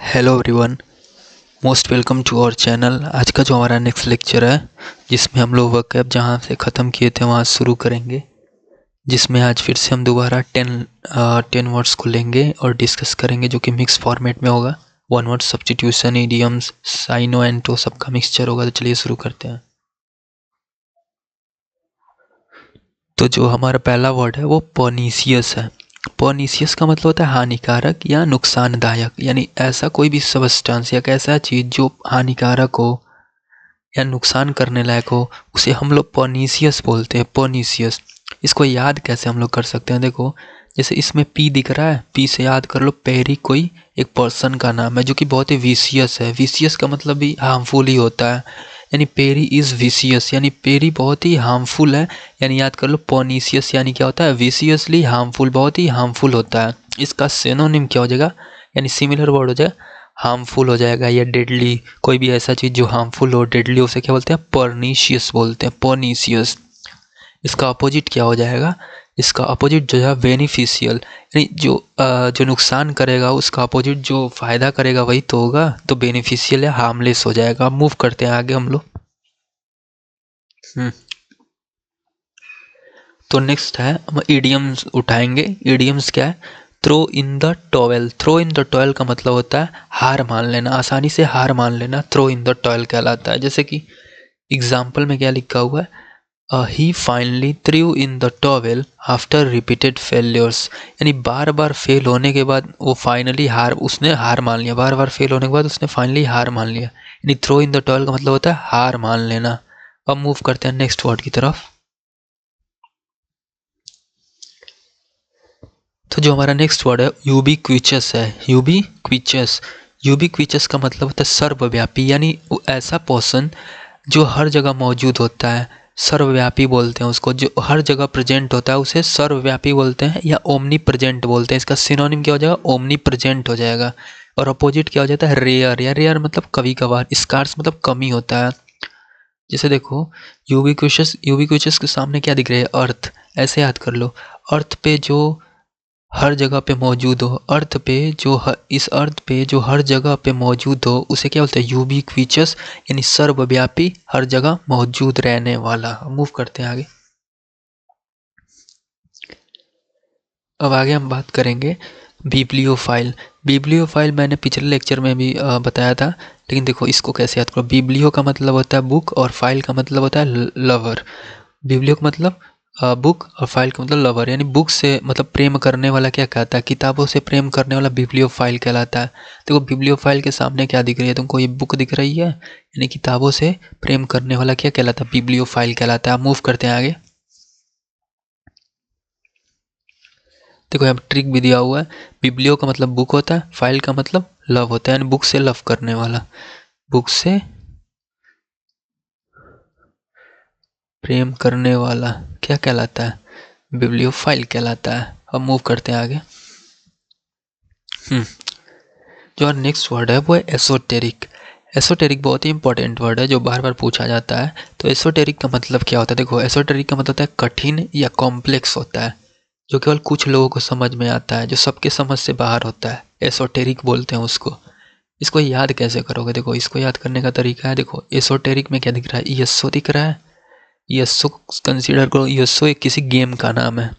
Hello everyone, most welcome to our channel. आज का जो हमारा नेक्स्ट लेक्चर है, जिसमें हम लोग वर्कअप जहाँ से ख़त्म किए थे वहाँ शुरू करेंगे, जिसमें आज फिर से हम दोबारा 10 वर्ड्स को लेंगे और डिस्कस करेंगे, जो कि मिक्स फॉर्मेट में होगा। वन वर्ड सब्स्टिट्यूशन, इडियम्स, साइनो एंड तो सबका मिक्सचर होगा। तो चलिए शुरू करते हैं। तो जो हमारा पहला वर्ड है वो पर्नीशियस है। पर्नीशियस का मतलब होता है हानिकारक या नुकसानदायक, यानी ऐसा कोई भी सब्सटेंस या ऐसा चीज़ जो हानिकारक हो या नुकसान करने लायक हो, उसे हम लोग पर्नीशियस बोलते हैं। पर्नीशियस, इसको याद कैसे हम लोग कर सकते हैं? देखो, जैसे इसमें पी दिख रहा है, पी से याद कर लो पेरी कोई एक पर्सन का नाम है जो कि बहुत ही विशियस है। विशियस का मतलब भी हार्मफुल ही होता है, यानी पेरी इज़ विशियस, यानी पेरी बहुत ही हार्मफुल है। यानी याद कर लो पर्नीशियस यानी क्या होता है? विशियसली हार्मफुल, बहुत ही हार्मफुल होता है। इसका सिनोनिम क्या हो जाएगा, यानी सिमिलर वर्ड हो जाए, हार्मफुल हो जाएगा या डेडली। कोई भी ऐसा चीज़ जो हार्मफुल हो, डेडली, उसे क्या बोलते हैं? पर्नीशियस बोलते हैं, पर्नीशियस। इसका अपोजिट क्या हो जाएगा? इसका अपोजिट जो है बेनिफिशियल, यानी जो नुकसान करेगा उसका अपोजिट जो फायदा करेगा वही तो होगा। तो बेनिफिशियल या हार्मलेस हो जाएगा। मूव करते हैं आगे हम लोग। तो नेक्स्ट है, हम इडियम्स उठाएंगे। इडियम्स क्या है? Throw in the towel. Throw in the towel का मतलब होता है हार मान लेना, आसानी से हार मान लेना, थ्रो इन द टॉवेल कहलाता है। जैसे कि एग्जाम्पल में क्या लिखा हुआ है, he finally threw in the towel after repeated failures, यानी बार बार फेल होने के बाद वो फाइनली उसने हार मान लिया। बार बार फेल होने के बाद उसने फाइनली हार मान लिया, यानी थ्रो इन द टॉवेल का मतलब होता है हार मान लेना। अब मूव करते हैं नेक्स्ट वर्ड की तरफ। तो जो हमारा नेक्स्ट वर्ड है यूबिक्विचस है। यूबिक्विचस, यूबिक्विचस का मतलब होता है सर्वव्यापी, यानी ऐसा पर्सन जो हर जगह मौजूद होता है। सर्वव्यापी बोलते हैं उसको, जो हर जगह प्रेजेंट होता है उसे सर्वव्यापी बोलते हैं या ओमनी प्रेजेंट बोलते हैं। इसका सिनोनिम क्या हो जाएगा? ओमनी प्रेजेंट हो जाएगा। और अपोजिट क्या हो जाता है? रेयर, या रेयर मतलब कभी कभार, स्कार्स मतलब कमी होता है। जैसे देखो, यूबिक्विचस के सामने क्या दिख रहा है? अर्थ। ऐसे याद कर लो, अर्थ पे जो हर जगह पे मौजूद हो, अर्थ पे इस अर्थ पे जो हर जगह पे मौजूद हो उसे क्या बोलते हैं? यूबिक्विचस, यानी सर्वव्यापी, हर जगह मौजूद रहने वाला। मूव करते हैं आगे। अब आगे हम बात करेंगे बिब्लियोफाइल। बिब्लियोफाइल मैंने पिछले लेक्चर में भी बताया था, लेकिन देखो इसको कैसे याद करो। बिब्लियो का मतलब होता है बुक और फाइल का मतलब होता है लवर। बिब्लियो का मतलब बुक और फाइल का मतलब लवर, यानी बुक से मतलब प्रेम करने वाला क्या कहता है? किताबों से प्रेम करने वाला बिब्लियोफाइल कहलाता है। देखो बिब्लियोफाइल के सामने क्या दिख रही है तुमको? ये बुक दिख रही है, यानी किताबों से प्रेम करने वाला क्या कहलाता है? बिब्लियोफाइल कहलाता है। मूव करते हैं आगे। देखो यहाँ ट्रिक भी दिया हुआ है। बिब्लियो का मतलब बुक होता है, फाइल का मतलब लव होता है, यानी बुक से लव करने वाला, बुक से प्रेम करने वाला क्या कहलाता है? बिब्लियोफाइल कहलाता है। अब मूव करते हैं आगे। जो नेक्स्ट वर्ड है वो है एसोटेरिक। एसोटेरिक बहुत ही इंपॉर्टेंट वर्ड है जो बार बार पूछा जाता है। तो एसोटेरिक का मतलब क्या होता है? देखो, एसोटेरिक का मतलब होता है कठिन या कॉम्प्लेक्स होता है, जो केवल कुछ लोगों को समझ में आता है, जो सबके समझ से बाहर होता है। एसोटेरिक बोलते हैं उसको। इसको याद कैसे करोगे? देखो, इसको याद करने का तरीका है। देखो, एसोटेरिक में क्या दिख रहा है? यस्सो दिख रहा है। यस्सो कंसीडर करो, यस्सो एक किसी गेम का नाम है,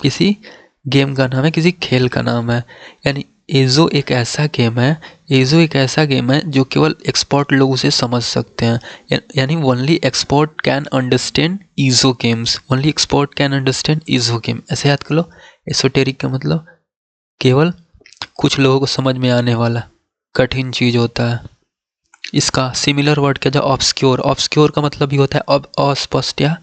किसी गेम का नाम है, किसी खेल का नाम है। यानी एजो एक ऐसा गेम है, एजो एक ऐसा गेम है जो केवल एक्सपर्ट लोग उसे समझ सकते हैं। यानी only expert can understand ego games, only expert can understand ego game. ऐसे याद कर लो। एसोटेरिक का मतलब केवल कुछ लोगों को समझ में आने वाला कठिन चीज़ होता है। इसका सिमिलर वर्ड क्या है? ऑब्सक्योर। ऑब्सक्योर का मतलब भी होता है अब अस्पष्ट या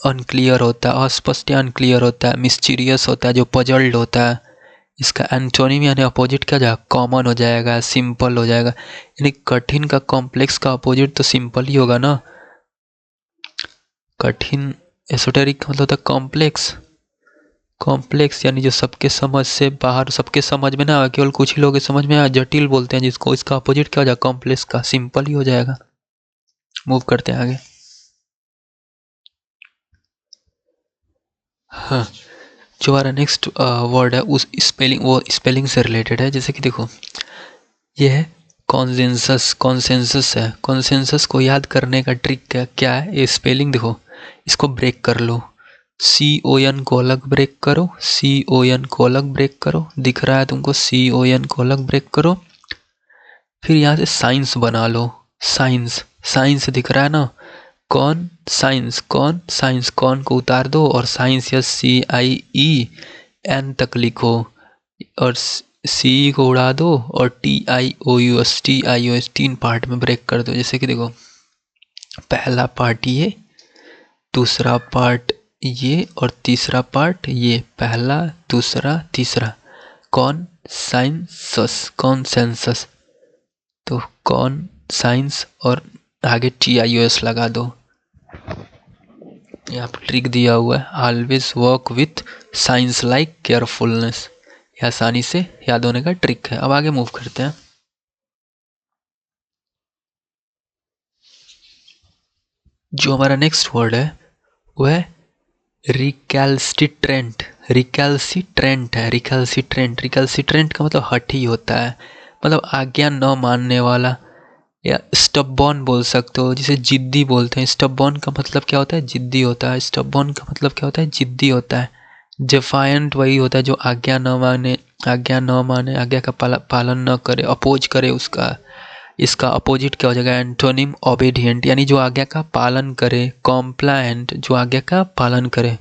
अनक्लियर होता है, अस्पष्ट या अनक्लियर होता है, मिस्टीरियस होता है, जो पजल्ड होता है। इसका एंटोनिम यानी अपोजिट क्या जाएगा? कॉमन हो जाएगा, सिंपल हो जाएगा। यानी कठिन का कॉम्प्लेक्स का अपोजिट तो सिंपल ही होगा ना। कठिन, एसोटेरिक का मतलब होता है कॉम्प्लेक्स। कॉम्प्लेक्स यानी जो सबके समझ से बाहर, सबके समझ में ना आए, केवल कुछ ही लोगों के समझ में आए, जटिल बोलते हैं जिसको। इसका अपोजिट क्या हो जाएगा? कॉम्प्लेक्स का सिंपल ही हो जाएगा। मूव करते हैं आगे। हाँ, जो हमारा नेक्स्ट वर्ड है उस स्पेलिंग, वो स्पेलिंग से रिलेटेड है। जैसे कि देखो, ये है कॉन्सेंसस, कॉन्सेंसस है। कॉन्सेंसस को याद करने का ट्रिक क्या है, ये स्पेलिंग देखो, इसको ब्रेक कर लो, CON को अलग ब्रेक करो, CON को अलग ब्रेक करो, दिख रहा है तुमको, CON को अलग ब्रेक करो, फिर यहाँ से साइंस बना लो, साइंस, साइंस दिख रहा है ना, कौन साइंस, कौन साइंस, कौन को उतार दो और साइंस या CIEN तक लिखो, और सी को उड़ा दो और TIOUS तीन पार्ट में ब्रेक कर दो। जैसे कि देखो, पहला पार्ट ये, दूसरा पार्ट ये और तीसरा पार्ट ये, पहला दूसरा तीसरा, कौन साइंसस, कौन सेंसस, तो कौन साइंस और आगे TIOS लगा दो। यहाँ पर ट्रिक दिया हुआ है, always work with science like carefulness, ये आसानी से याद होने का ट्रिक है। अब आगे मूव करते हैं। जो हमारा नेक्स्ट वर्ड है वो है रिकैल्सिट्रेंट, रिकैल्सिट्रेंट है, रिकैल्सिट्रेंट, रिकैल्सिट्रेंट का मतलब हठी होता है, मतलब आज्ञा न मानने वाला, या स्टबॉर्न बोल सकते हो, जिसे जिद्दी बोलते हैं। स्टबॉर्न का मतलब क्या होता है, जिद्दी होता है। स्टबॉर्न का मतलब क्या होता है, जिद्दी होता है। डिफायंट वही होता है जो आज्ञा न माने, आज्ञा न माने, आज्ञा का पालन न करे, अपोज करे उसका। इसका अपोजिट क्या हो जाएगा, एंटोनिम ओबीडिएंट, यानी जो आज्ञा का पालन करे। कॉम्प्लायंट, जो आज्ञा का पालन करे,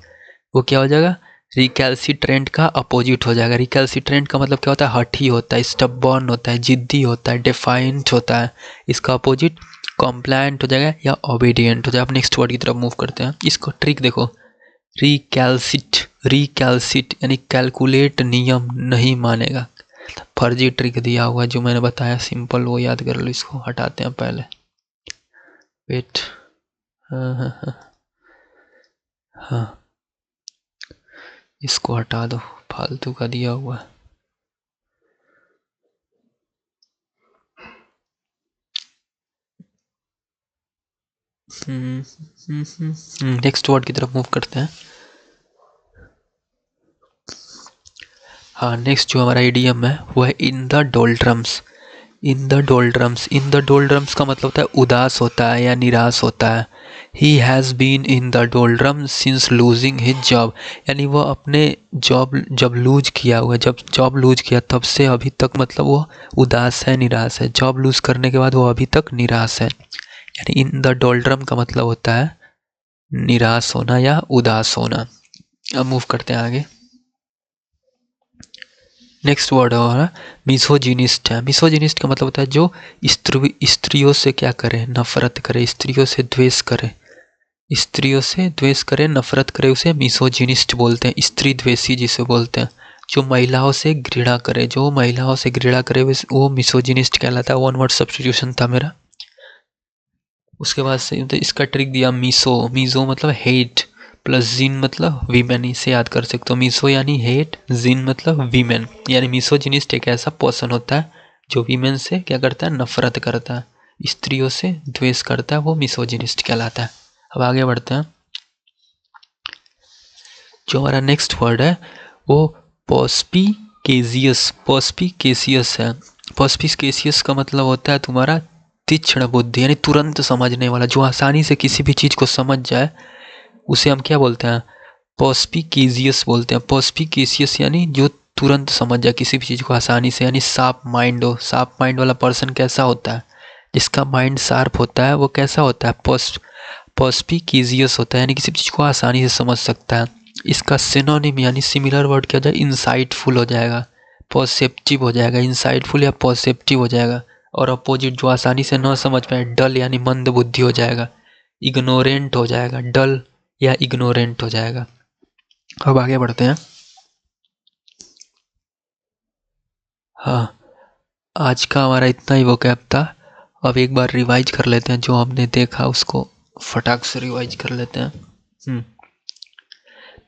वो क्या हो जाएगा, रिकैल्सिट्रेंट का अपोजिट हो जाएगा। रिकैल्सिट्रेंट का मतलब क्या होता है, हठी होता है, स्टबॉर्न होता है, जिद्दी होता है, डिफाइंट होता है। इसका अपोजिट कॉम्प्लायंट हो जाएगा या ओबीडिएंट हो जाएगा। अब नेक्स्ट वर्ड की तरफ मूव करते हैं। इसको ट्रिक देखो, रिकैल्सिट, रिकैल्सिट यानी कैलकुलेट, नियम नहीं मानेगा। फर्जी ट्रिक दिया हुआ है जो मैंने बताया, सिंपल, वो याद कर लो। इसको हटाते हैं पहले, वेट, हाँ, इसको हटा दो, फालतू का दिया हुआ है। नेक्स्ट वर्ड की तरफ मूव करते हैं। हाँ, नेक्स्ट जो हमारा इडियम है वो है in the doldrums, in the doldrums. In the doldrums का मतलब होता है उदास होता है या निराश होता है। He has been in the doldrums since losing his job, यानी वो अपने जॉब जब लूज किया हुआ, जब जॉब लूज किया तब से अभी तक मतलब वो उदास है, निराश है। जॉब लूज करने के बाद वो अभी तक निराश है, यानी इन द डोल्ड्रम का मतलब होता है निराश होना या उदास होना। अब मूव करते हैं आगे। नेक्स्ट वर्ड हमारा मिसोजिनिस्ट है। मिसोजिनिस्ट का मतलब होता है जो स्त्रियों से क्या करे, नफरत करे, स्त्रियों से द्वेष करे, स्त्रियों से द्वेष करे, नफरत करे, उसे मिसोजिनिस्ट बोलते हैं। स्त्री द्वेषी जिसे बोलते हैं। जो महिलाओं से घृणा करे, जो महिलाओं से घृणा करे वो मिसोजिनिस्ट कहलाता है। वन वर्ड सब्स्टिट्यूशन था मेरा। उसके बाद से इसका ट्रिक दिया, मिसो, मिसो मतलब हेट, प्लस जिन मतलब वीमेन, इसे याद कर सकते हो। मिसो यानी हेट, जिन मतलब वीमेन, यानी मिसोजिनिस्ट एक ऐसा पर्सन होता है जो वीमेन से क्या करता है, नफरत करता है, स्त्रियों से द्वेष करता है, वो मिसोजिनिस्ट कहलाता है। अब आगे बढ़ते हैं। जो हमारा नेक्स्ट वर्ड है वो पर्स्पिकेसियस, पर्स्पिकेसियस है। पर्स्पिकेसियस का मतलब होता है तुम्हारा तीक्ष्ण बुद्धि, यानी तुरंत समझने वाला, जो आसानी से किसी भी चीज़ को समझ जाए, उसे हम क्या बोलते हैं, पर्स्पिकेसियस बोलते हैं। पर्स्पिकेसियस यानी जो तुरंत समझ जाए किसी भी चीज़ को आसानी से, यानी शार्प माइंड हो। शार्प माइंड वाला पर्सन कैसा होता है, जिसका माइंड शार्प होता है वो कैसा होता है, पर्स्पिकेसियस होता है, यानी किसी चीज़ को आसानी से समझ सकता है। इसका सिनोनिम यानी सिमिलर वर्ड क्या हो जाएगा, इंसाइटफुल हो जाएगा, परसेप्टिव हो जाएगा, इंसाइटफुल या परसेप्टिव हो जाएगा। और अपोजिट जो आसानी से न समझ पाए, डल यानी मंद बुद्धि हो जाएगा, इग्नोरेंट हो जाएगा, डल या इग्नोरेंट हो जाएगा। अब आगे बढ़ते हैं। हाँ, आज का हमारा इतना ही वोकैब था। अब एक बार रिवाइज कर लेते हैं, जो हमने देखा उसको फटाक से रिवाइज कर लेते हैं।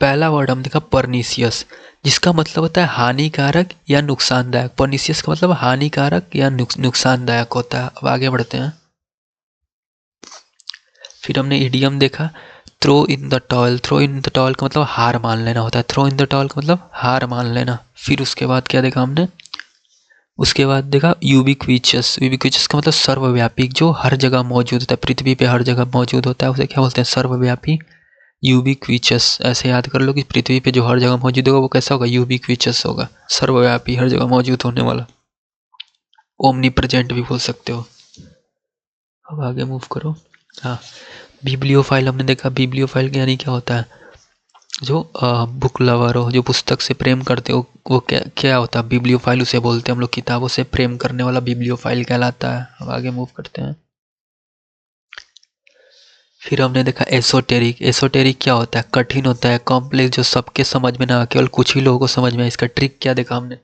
पहला वर्ड हम देखा परनीसियस, जिसका मतलब होता है हानिकारक या नुकसानदायक। परनीसियस का मतलब हानिकारक या नुकसानदायक होता है। अब आगे बढ़ते हैं। फिर हमने इडियम देखा, throw in the towel. Throw in the towel का मतलब हार मान लेना होता है। थ्रो इन द टॉयल का मतलब हार मान लेना। फिर उसके बाद क्या देखा हमने, उसके बाद देखा यूबिक्विचस। यूबिक्विचस का मतलब सर्वव्यापी, जो हर जगह मौजूद होता है, पृथ्वी पे हर जगह मौजूद होता है, उसे क्या बोलते हैं? सर्वव्यापी, यूबिक्विचस। ऐसे याद कर लो कि पृथ्वी पे जो हर जगह मौजूद होगा वो कैसा होगा? यूबिक्विचस होगा, सर्वव्यापी, हर जगह मौजूद होने वाला। ओमनी प्रेजेंट भी बोल सकते हो। अब आगे मूव करो। हाँ, बिब्लियोफाइल हमने देखा। बिब्लियोफाइल यानी क्या होता है? जो बुक लवर हो, जो पुस्तक से प्रेम करते हो, वो क्या क्या होता है? बिब्लियोफाइल उसे बोलते हैं हम लोग। किताबों से प्रेम करने वाला बिब्लियोफाइल कहलाता है। अब आगे मूव करते हैं। फिर हमने देखा एसोटेरिक। एसोटेरिक क्या होता है? कठिन होता है, कॉम्प्लेक्स, जो सबके समझ में ना, केवल कुछ ही लोगों को समझ में आए। इसका ट्रिक क्या देखा हमने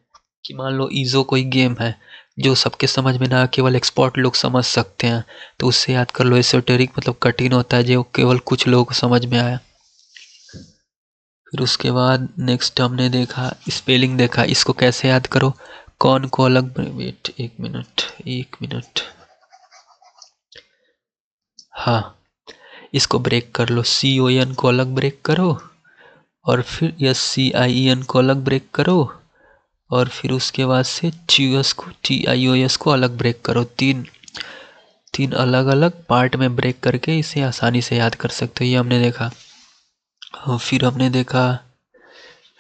कि मान लो ईजो कोई गेम है जो सबके समझ में ना, केवल एक्सपर्ट लोग समझ सकते हैं, तो उससे याद कर लो एसोटेरिक मतलब कठिन होता है, जो केवल कुछ लोगों को समझ में आया। फिर उसके बाद नेक्स्ट हमने देखा स्पेलिंग देखा। इसको कैसे याद करो? कौन को अलग, वेट एक मिनट, हाँ, इसको ब्रेक कर लो। CON को अलग ब्रेक करो, और फिर SCIEN को अलग ब्रेक करो, और फिर उसके बाद से TIOS को अलग ब्रेक करो। तीन अलग अलग पार्ट में ब्रेक करके इसे आसानी से याद कर सकते हो। ये हमने देखा। फिर हमने देखा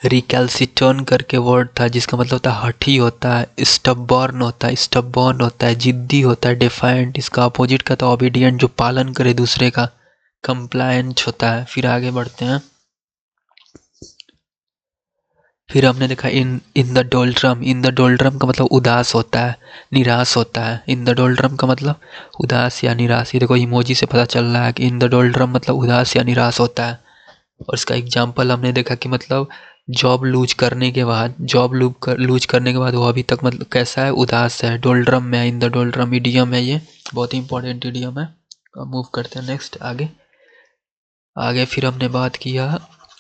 रिकैल्सिटर्न करके वर्ड था, जिसका मतलब होता है हठी होता है, स्टबॉर्न होता है, जिद्दी होता है, डिफाइंट। इसका अपोजिट का था ओबीडियंट, जो पालन करे दूसरे का। कंप्लायंट होता है। फिर आगे बढ़ते हैं। फिर हमने देखा इन द डोल्ट्रम। इन द डोल्ट्रम का मतलब उदास होता है, निराश होता है। इन द डोल्ट्रम का मतलब उदास या निराश। ये देखो इमोजी से पता चल रहा है कि इन द डोल्ट्रम मतलब उदास या निराश होता है। और इसका एग्जाम्पल हमने देखा कि मतलब जॉब लूज करने के बाद, लूज करने के बाद वो अभी तक मतलब कैसा है? उदास है, डोल्ड्रम में है। इन द डोल्ड्रम इडियम है, ये बहुत ही इंपॉर्टेंट इडियम है। अब मूव करते हैं नेक्स्ट आगे। फिर हमने बात किया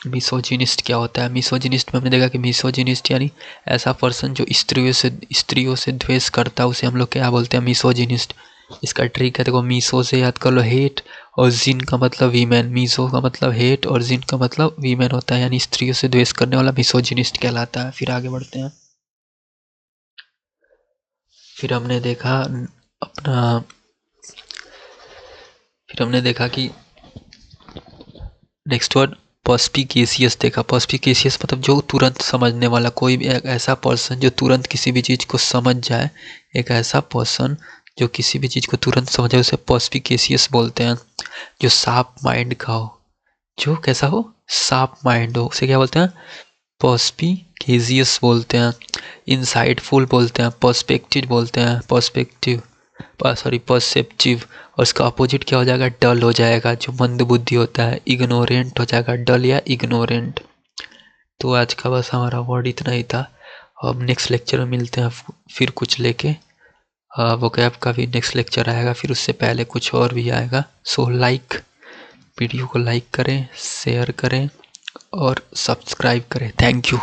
मिसोजिनिस्ट क्या होता है। मिसोजिनिस्ट में हमने देखा कि मिसोजिनिस्ट यानी ऐसा पर्सन जो स्त्रियों से द्वेष करता है, उसे हम लोग क्या बोलते हैं? मिसोजिनिस्ट। इसका ट्रिक है, देखो मीसो से याद कर लो हेट, और जिन का मतलब वीमेन। मीसो का मतलब हेट और जिन का मतलब वीमेन होता है, यानी स्त्रियों से द्वेष करने वाला मिसोजिनिस्ट कहलाता है। फिर आगे बढ़ते हैं। फिर हमने देखा अपना फिर हमने देखा कि नेक्स्ट वर्ड पर्स्पिकेशियस देखा। पर्स्पिकेशियस मतलब जो तुरंत समझने वाला, कोई भी एक ऐसा पर्सन जो तुरंत किसी भी चीज़ को समझ जाए। एक ऐसा पर्सन जो किसी भी चीज़ को तुरंत समझे, उसे पर्स्पिकेशियस बोलते हैं। जो शार्प माइंड का हो, जो कैसा हो? शार्प माइंड हो, उसे क्या बोलते हैं? पर्स्पिकेशियस बोलते हैं। इंसाइटफुल बोलते हैं, पर्सपेक्टिव बोलते हैं, परसेप्टिव। और इसका अपोजिट क्या हो जाएगा? डल हो जाएगा, जो मंद बुद्धि होता है। इग्नोरेंट हो जाएगा, डल या इग्नोरेंट। तो आज का बस हमारा वर्ड इतना ही था। अब नेक्स्ट लेक्चर में मिलते हैं फिर कुछ लेके। वोकैब का भी नेक्स्ट लेक्चर आएगा, फिर उससे पहले कुछ और भी आएगा। सो वीडियो को लाइक करें, शेयर करें और सब्सक्राइब करें। Thank you.